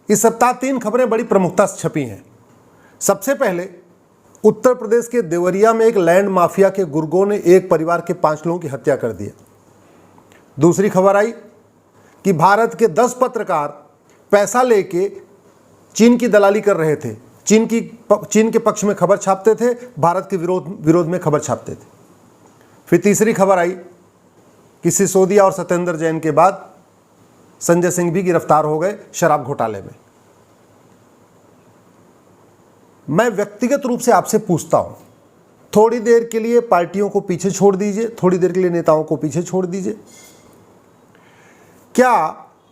इस सप्ताह 3 खबरें बड़ी प्रमुखता से छपी हैं। सबसे पहले उत्तर प्रदेश के देवरिया में एक लैंड माफिया के गुर्गों ने एक परिवार के 5 लोगों की हत्या कर दी। दूसरी खबर आई कि भारत के 10 पत्रकार पैसा लेके चीन की दलाली कर रहे थे। चीन के पक्ष में खबर छापते थे, भारत के विरोध में खबर छापते थे। फिर तीसरी खबर आई कि सिसोदिया और सत्येंद्र जैन के बाद संजय सिंह भी गिरफ्तार हो गए शराब घोटाले में। मैं व्यक्तिगत रूप से आपसे पूछता हूं, थोड़ी देर के लिए पार्टियों को पीछे छोड़ दीजिए, थोड़ी देर के लिए नेताओं को पीछे छोड़ दीजिए। क्या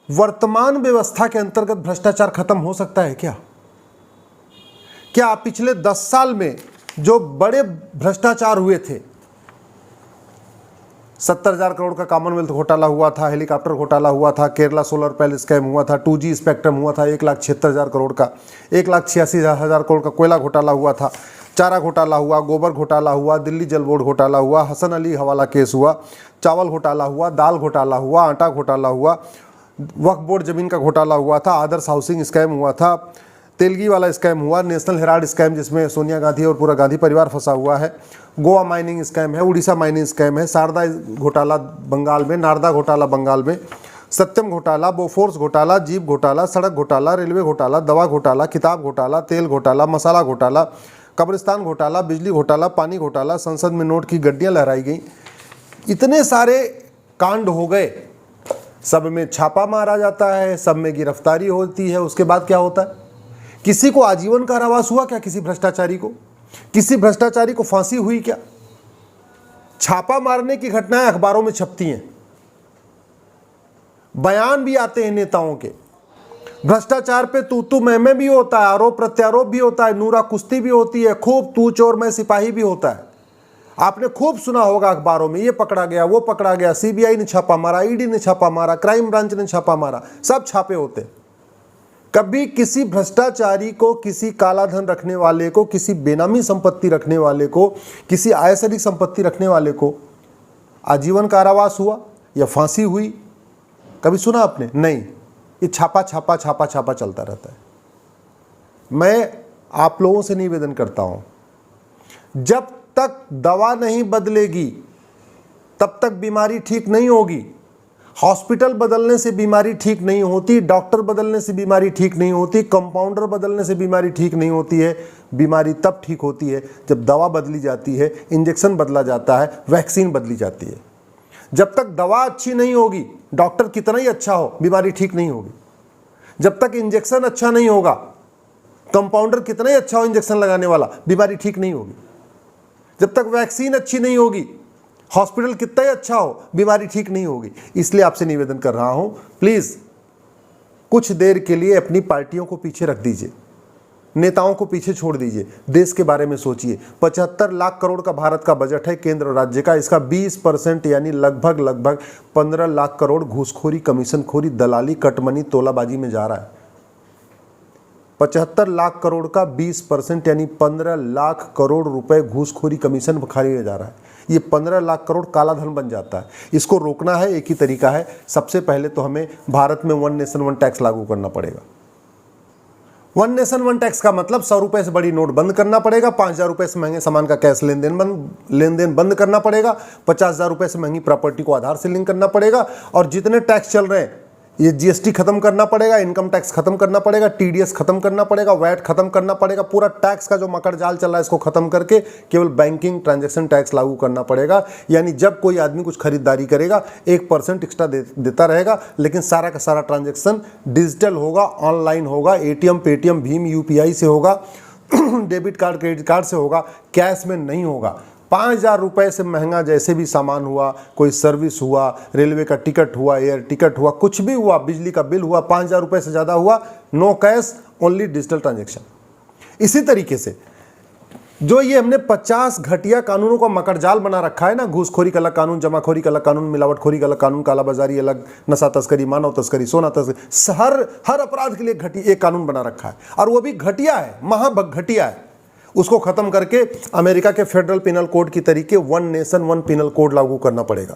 वर्तमान व्यवस्था के अंतर्गत भ्रष्टाचार खत्म हो सकता है? क्या पिछले 10 साल में जो बड़े भ्रष्टाचार हुए थे, 70,000 करोड़ का कॉमनवेल्थ घोटाला हुआ था, हेलीकॉप्टर घोटाला हुआ था, केरला सोलर पैनल स्कैम हुआ था, 2G स्पेक्ट्रम हुआ था 1,76,000 करोड़ का, 1,86,000 करोड़ का कोयला घोटाला हुआ था, चारा घोटाला हुआ, गोबर घोटाला हुआ, दिल्ली जल बोर्ड घोटाला हुआ, हसन अली हवाला केस हुआ, चावल घोटाला हुआ, दाल घोटाला हुआ, आटा घोटाला हुआ, वक्फ बोर्ड जमीन का घोटाला हुआ था, आदर्श हाउसिंग स्कैम हुआ था, तेलगी वाला स्कैम हुआ, नेशनल हेराल्ड स्कैम जिसमें सोनिया गांधी और पूरा गांधी परिवार फंसा हुआ है, गोवा माइनिंग स्कैम है, उड़ीसा माइनिंग स्कैम है, शारदा घोटाला बंगाल में, नारदा घोटाला बंगाल में, सत्यम घोटाला, बोफोर्स घोटाला, जीप घोटाला, सड़क घोटाला, रेलवे घोटाला, दवा घोटाला, किताब घोटाला, तेल घोटाला, मसाला घोटाला, कब्रिस्तान घोटाला, बिजली घोटाला, पानी घोटाला, संसद में नोट की गड्डियाँ लहराई गई। इतने सारे कांड हो गए, सब में छापा मारा जाता है, सब में गिरफ्तारी होती है। उसके बाद क्या होता है? किसी को आजीवन कारावास हुआ क्या? किसी भ्रष्टाचारी को फांसी हुई क्या? छापा मारने की घटनाएं अखबारों में छपती हैं, बयान भी आते हैं नेताओं के, भ्रष्टाचार पे तू मैं भी होता है, आरोप प्रत्यारोप भी होता है, नूरा कुश्ती भी होती है, खूब तू चोर मैं सिपाही भी होता है। आपने खूब सुना होगा अखबारों में, ये पकड़ा गया, वो पकड़ा गया, सीबीआई ने छापा मारा, ईडी ने छापा मारा, क्राइम ब्रांच ने छापा मारा, सब छापे होते हैं। कभी किसी भ्रष्टाचारी को, किसी काला धन रखने वाले को, किसी बेनामी संपत्ति रखने वाले को, किसी आय से अधिक संपत्ति रखने वाले को आजीवन कारावास हुआ या फांसी हुई? कभी सुना आपने? नहीं। ये छापा चलता रहता है। मैं आप लोगों से निवेदन करता हूं, जब तक दवा नहीं बदलेगी तब तक बीमारी ठीक नहीं होगी। हॉस्पिटल बदलने से बीमारी ठीक नहीं होती, डॉक्टर बदलने से बीमारी ठीक नहीं होती, कंपाउंडर बदलने से बीमारी ठीक नहीं होती है। बीमारी तब ठीक होती है जब दवा बदली जाती है, इंजेक्शन बदला जाता है, वैक्सीन बदली जाती है। जब तक दवा अच्छी नहीं होगी, डॉक्टर कितना ही अच्छा हो, बीमारी ठीक नहीं होगी। जब तक इंजेक्शन अच्छा नहीं होगा, कंपाउंडर कितना ही अच्छा हो इंजेक्शन लगाने वाला, बीमारी ठीक नहीं होगी। जब तक वैक्सीन अच्छी नहीं होगी, हॉस्पिटल कितना ही अच्छा हो, बीमारी ठीक नहीं होगी। इसलिए आपसे निवेदन कर रहा हूं, प्लीज कुछ देर के लिए अपनी पार्टियों को पीछे रख दीजिए, नेताओं को पीछे छोड़ दीजिए, देश के बारे में सोचिए। 75 लाख करोड़ का भारत का बजट है केंद्र और राज्य का, इसका 20% यानी लगभग 15 लाख करोड़ घूसखोरी, कमीशनखोरी, दलाली, कटमनी, तोलाबाजी में जा रहा है। 75 लाख करोड़ का 20% यानी 15 लाख करोड़ रुपए घूसखोरी, कमीशन खाने में जा रहा है। ये 15 लाख करोड़ काला धन बन जाता है। इसको रोकना है, एक ही तरीका है, सबसे पहले तो हमें भारत में 1 नेशन 1 टैक्स लागू करना पड़ेगा। 1 नेशन 1 टैक्स का मतलब 100 रुपए से बड़ी नोट बंद करना पड़ेगा, 5,000 रुपए से महंगे सामान का कैश लेन देन बंद करना पड़ेगा, 50,000 रुपए से महंगी प्रॉपर्टी को आधार से लिंक करना पड़ेगा, और जितने टैक्स चल रहे हैं ये जीएसटी खत्म करना पड़ेगा, इनकम टैक्स खत्म करना पड़ेगा, टीडीएस खत्म करना पड़ेगा, वैट खत्म करना पड़ेगा। पूरा टैक्स का जो मकर जाल चल रहा है इसको खत्म करके केवल बैंकिंग ट्रांजैक्शन टैक्स लागू करना पड़ेगा। यानी जब कोई आदमी कुछ खरीदारी करेगा 1% एक्स्ट्रा देता रहेगा, लेकिन सारा का सारा ट्रांजैक्शन डिजिटल होगा, ऑनलाइन होगा, एटीएम, पेटीएम, भीम, यूपीआई से होगा, डेबिट कार्ड, क्रेडिट कार्ड से होगा, कैश में नहीं होगा। 5,000 रुपए से महंगा जैसे भी सामान हुआ, कोई सर्विस हुआ, रेलवे का टिकट हुआ, एयर टिकट हुआ, कुछ भी हुआ, बिजली का बिल हुआ, 5,000 रुपए से ज़्यादा हुआ, no cash, only digital transaction. इसी तरीके से जो ये हमने 50 घटिया कानूनों का मकड़जाल बना रखा है ना, घूसखोरी का अलग कानून, जमाखोरी का अलग कानून, मिलावटखोरी का अलग कानून, कालाबाजारी अलग, नशा तस्करी, मानव तस्करी, सोना तस्करी, हर अपराध के लिए एक कानून बना रखा है, और वो भी घटिया है, महाघटिया है। उसको खत्म करके अमेरिका के फेडरल पिनल कोड की तरीके 1 नेशन 1 पिनल कोड लागू करना पड़ेगा।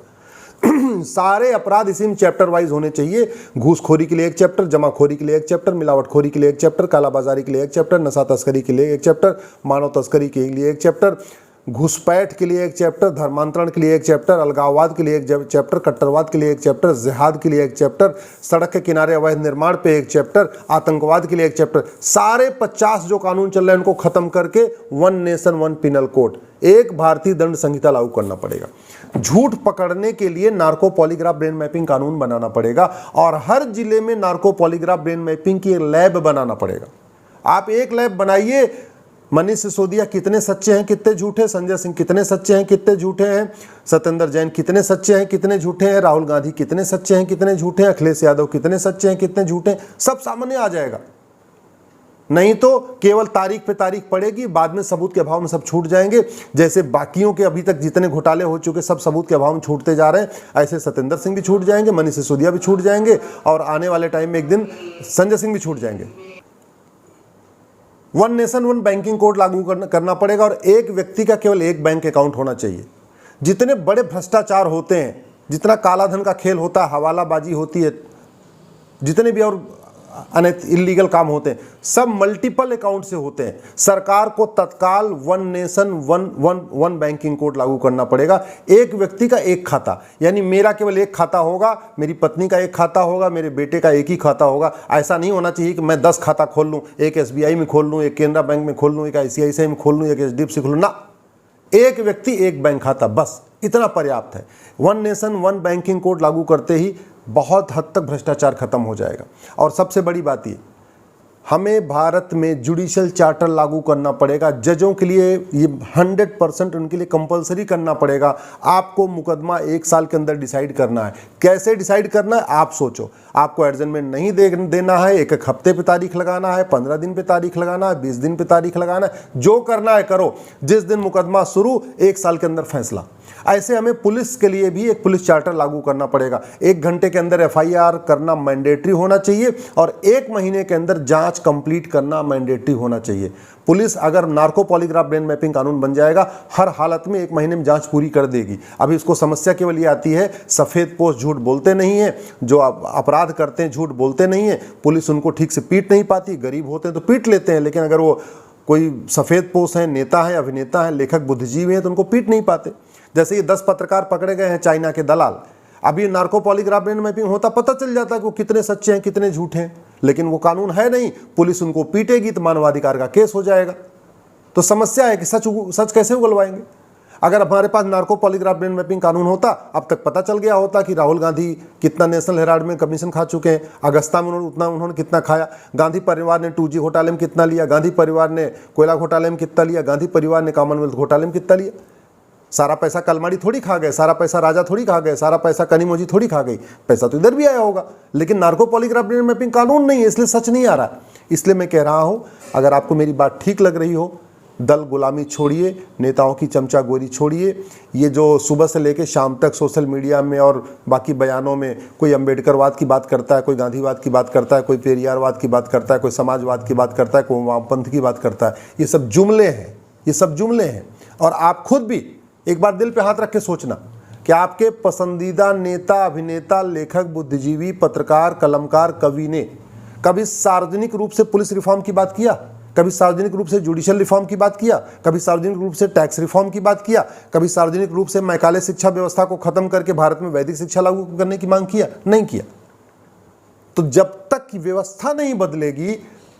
सारे अपराध इसी में चैप्टर वाइज होने चाहिए। घूसखोरी के लिए एक चैप्टर, जमाखोरी के लिए एक चैप्टर, मिलावटखोरी के लिए एक चैप्टर, कालाबाजारी के लिए एक चैप्टर, नशा तस्करी के लिए एक चैप्टर, मानव तस्करी के लिए एक चैप्टर, घुसपैठ के लिए एक चैप्टर, धर्मांतरण के लिए एक चैप्टर, अलगाववाद के लिए एक चैप्टर, कट्टरवाद के लिए एक चैप्टर, जिहाद के लिए एक चैप्टर, सड़क के किनारे अवैध निर्माण पे एक चैप्टर, आतंकवाद के लिए एक चैप्टर। सारे 50 जो कानून चल रहे हैं उनको खत्म करके one nation one penal code, एक भारतीय दंड संहिता लागू करना पड़ेगा। झूठ पकड़ने के लिए नार्को पॉलीग्राफ ब्रेन मैपिंग कानून बनाना पड़ेगा और हर जिले में नार्को पॉलीग्राफ ब्रेन मैपिंग की लैब बनाना पड़ेगा। आप एक लैब बनाइए, मनीष सिसोदिया कितने सच्चे हैं कितने झूठे, संजय सिंह कितने सच्चे हैं कितने झूठे हैं, सत्येंद्र जैन कितने सच्चे हैं कितने झूठे हैं, राहुल गांधी कितने सच्चे हैं कितने झूठे हैं, अखिलेश यादव कितने सच्चे हैं कितने झूठे हैं, सब सामने आ जाएगा। नहीं तो केवल तारीख पे तारीख पड़ेगी, बाद में सबूत के अभाव में सब छूट जाएंगे। जैसे बाकियों के अभी तक जितने घोटाले हो चुके सब सबूत के अभाव में छूटते जा रहे हैं, ऐसे सत्येंद्र सिंह भी छूट जाएंगे, मनीष सिसोदिया भी छूट जाएंगे और आने वाले टाइम में एक दिन संजय सिंह भी छूट जाएंगे। One nation one banking code लागू करना पड़ेगा और एक व्यक्ति का केवल एक बैंक अकाउंट होना चाहिए। जितने बड़े भ्रष्टाचार होते हैं, जितना काला धन का खेल होता है, हवालाबाजी होती है, जितने भी और इलीगल काम होते हैं, सब मल्टीपल अकाउंट से होते हैं। सरकार को तत्काल one nation one banking code लागू करना पड़ेगा। एक व्यक्ति का एक खाता, यानी मेरा केवल एक खाता होगा, मेरी पत्नी का एक खाता होगा, मेरे बेटे का एक ही खाता होगा। ऐसा नहीं होना चाहिए कि मैं 10 खाता खोल लूँ, एक SBI में खोल लूँ, एक केनरा बैंक में खोल लूँ, एक ICICI में खोल लूँ, एक HDFC खोल लूँ, ना, एक व्यक्ति एक बैंक खाता, बस इतना पर्याप्त है। One nation one banking code लागू करते ही बहुत हद तक भ्रष्टाचार खत्म हो जाएगा। और सबसे बड़ी बात ये, हमें भारत में जुडिशियल चार्टर लागू करना पड़ेगा। जजों के लिए ये 100% उनके लिए कंपलसरी करना पड़ेगा। आपको मुकदमा 1 साल के अंदर डिसाइड करना है। कैसे डिसाइड करना है आप सोचो। आपको एडजमेंट नहीं देना है, एक हफ्ते पे तारीख लगाना है, 15 दिन पे तारीख लगाना है, 20 दिन पे तारीख लगाना है, जो करना है करो। जिस दिन मुकदमा शुरू 1 साल के अंदर फैसला। ऐसे हमें पुलिस के लिए भी एक पुलिस चार्टर लागू करना पड़ेगा। 1 घंटे के अंदर FIR करना मैंडेटरी होना चाहिए और 1 महीने के अंदर जांच कंप्लीट करना मैंडेटरी होना चाहिए। पुलिस अगर नार्को पॉलीग्राफ ब्रेन मैपिंग कानून बन जाएगा, हर हालत में 1 महीने में जांच पूरी कर देगी। अभी इसको समस्या केवल ये आती है, सफ़ेद पोस्ट झूठ बोलते नहीं है, जो अपराध करते हैं झूठ बोलते नहीं है, पुलिस उनको ठीक से पीट नहीं पाती। गरीब होते हैं तो पीट लेते हैं, लेकिन अगर वो कोई सफ़ेद पोस्ट है, नेता है, अभिनेता है, लेखक, बुद्धिजीवी हैं तो उनको पीट नहीं पाते। जैसे ये 10 पत्रकार पकड़े गए हैं चाइना के दलाल, अभी नार्को पॉलीग्राफ ब्रेन मैपिंग होता पता चल जाता है कि वो कितने सच्चे हैं कितने झूठे हैं, लेकिन वो कानून है नहीं। पुलिस उनको पीटेगी तो मानवाधिकार का केस हो जाएगा। तो समस्या है कि सच कैसे उगलवाएंगे। अगर हमारे पास नार्को पॉलीग्राफ ब्रेन मैपिंग कानून होता, अब तक पता चल गया होता कि राहुल गांधी कितना नेशनल हेराल्ड में कमीशन खा चुके हैं, अगस्ता में उन्होंने कितना खाया, गांधी परिवार ने 2G घोटाले में कितना लिया, गांधी परिवार ने कोयला घोटाले में कितना लिया, गांधी परिवार ने कॉमनवेल्थ घोटाले में कितना लिया। सारा पैसा कलमाड़ी थोड़ी खा गए, सारा पैसा राजा थोड़ी खा गए, सारा पैसा कनीमोजी थोड़ी खा गई, पैसा तो इधर भी आया होगा। लेकिन नार्को पॉलीग्राफ ब्रेन मैपिंग कानून नहीं है, इसलिए सच नहीं आ रहा। इसलिए मैं कह रहा हूं, अगर आपको मेरी बात ठीक लग रही हो, दल गुलामी छोड़िए, नेताओं की चमचा गोरी छोड़िए। ये जो सुबह से लेकर शाम तक सोशल मीडिया में और बाकी बयानों में कोई अम्बेडकरवाद की बात करता है, कोई गांधीवाद की बात करता है, कोई पेरियारवाद की बात करता है, कोई समाजवाद की बात करता है, कोई वामपंथ की बात करता है, ये सब जुमले हैं, ये सब जुमले हैं। और आप खुद भी एक बार दिल पे हाथ रख के सोचना कि आपके पसंदीदा नेता, अभिनेता, लेखक, बुद्धिजीवी, पत्रकार, कलमकार, कवि ने कभी सार्वजनिक रूप से पुलिस रिफॉर्म की बात किया, कभी सार्वजनिक रूप से जुडिशियल रिफॉर्म की बात किया, कभी सार्वजनिक रूप से टैक्स रिफॉर्म की बात किया, कभी सार्वजनिक रूप से मैकाले शिक्षा व्यवस्था को खत्म करके भारत में वैदिक शिक्षा लागू करने की मांग किया? नहीं किया। तो जब तक की व्यवस्था नहीं बदलेगी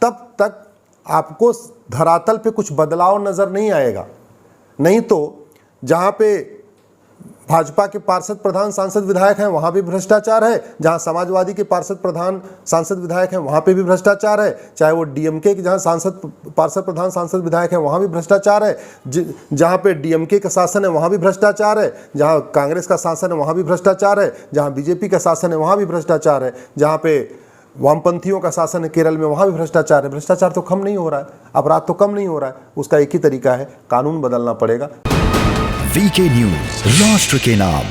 तब तक आपको धरातल पे कुछ बदलाव नजर नहीं आएगा। नहीं तो जहां पे भाजपा के पार्षद, प्रधान, सांसद, विधायक हैं वहां भी भ्रष्टाचार है, जहां समाजवादी के पार्षद, प्रधान, सांसद, विधायक हैं वहां पे भी भ्रष्टाचार है, चाहे वो DMK के जहां सांसद, पार्षद, प्रधान, सांसद, विधायक हैं वहां भी भ्रष्टाचार है, जहां पे DMK का शासन है वहां भी भ्रष्टाचार है, जहां कांग्रेस का शासन है वहां भी भ्रष्टाचार है, जहां BJP का शासन है वहां भी भ्रष्टाचार है, जहां पे वामपंथियों का शासन है केरल में वहां भी भ्रष्टाचार है। भ्रष्टाचार तो कम नहीं हो रहा है, अपराध तो कम नहीं हो रहा है। उसका एक ही तरीका है, कानून बदलना पड़ेगा। VK न्यूज, राष्ट्र के नाम।